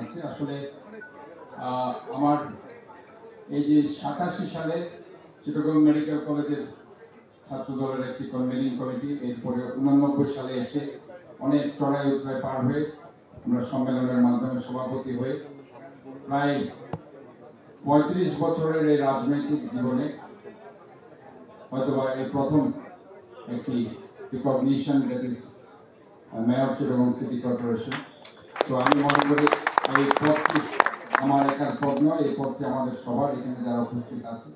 জানাচ্ছি। আসলে আমার এই যে 87 সালে চিটাগং মেডিকেল কলেজের ছাত্র দলের একটি কনভেনিং কমিটি, এরপরে 89 সালে এসে অনেক চড়াই উতরাই পার হয়ে আমরা সম্মেলনের মাধ্যমে সভাপতি হয়ে প্রায় 35 বছরের এই রাজনৈতিক জীবনে হয়তোবা এই প্রথম একটি recognition, that is mayor Chittagong city corporation. তো আমি মনে করি এই পদটি আমার একার পদ নয়, এই পদটি আমাদের সবার, এখানে যারা উপস্থিত আছে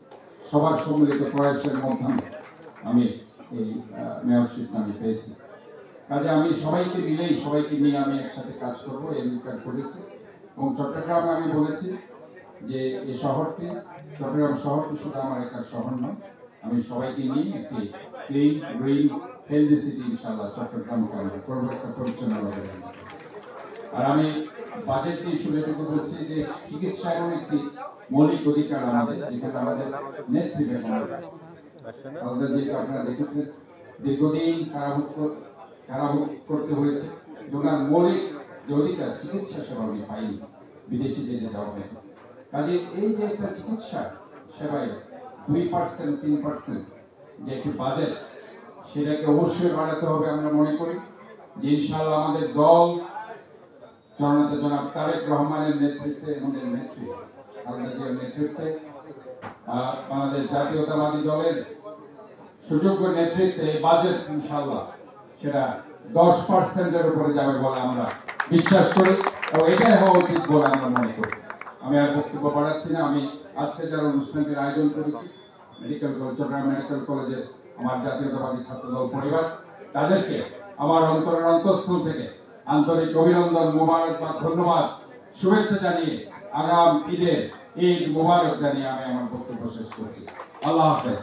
সবার সম্মিলিত প্রয়াসের মাধ্যমে আমি এই মেয়রশিপ আমি পেয়েছি। কাজে আমি সবাইকে নিয়ে আমি একসাথে কাজ করবো, এই কাজ করেছি। এবং চট্টগ্রামে আমি বলেছি যে এই শহরটি, চট্টগ্রাম শহরটি শুধু আমার একার শহর নয়, আমি সবাইকে নিয়ে একটি ক্লিন, গ্রিন, হেলদি সিটি ইনশাআল্লাহ চট্টগ্রামকে আমরা করবো, একটা পরিচ্ছন্নভাবে। আর আমি বাজেট ইস্যু যেটুকু বলছি যে চিকিৎসা এমন একটি মৌলিক অধিকার আমাদের, যেখানে আমাদের নেতৃত্বে আমাদের যে আপনারা দেখেছেন দীর্ঘদিন কারাভোগ করতে হয়েছে, ওনার মৌলিক যে অধিকার চিকিৎসা সেবা আমি পাইনি, বিদেশি যেতে যাওয়া হয়। কাজে এই যে একটা চিকিৎসা সেবায় 2% 3% যে একটি বাজেট, সেটাকে অবশ্যই বাড়াতে হবে। আমরা মনে করি যে ইনশাআল্লাহ আমাদের দল জননেতা জনাব তারেক রহমানের নেতৃত্বে, আমাদের নেতৃত্বে বাংলাদেশ জাতীয়তাবাদী দলের সুযোগ্য নেতৃত্বে বাজেট ইনশাআল্লাহ সেটা 10%-এর উপরে যাবে বলে আমরা বিশ্বাস করি, এবং এটাই হওয়া উচিত বলে আমরা মনে করি। আমি আর বক্তব্য বাড়াচ্ছি না। আমি আজকে যারা অনুষ্ঠানটির আয়োজন করেছি, চট্টগ্রাম মেডিকেল কলেজের আমার জাতীয়তাবাদী ছাত্রদল পরিবার, তাদেরকে আমার অন্তরের অন্তঃস্থল থেকে আন্তরিক অভিনন্দন, মোবারকবাদ, ধন্যবাদ, শুভেচ্ছা জানিয়ে আগাম ঈদ মোবারক জানিয়ে আমি আমার বক্তব্য শেষ করছি। আল্লাহ হাফেজ।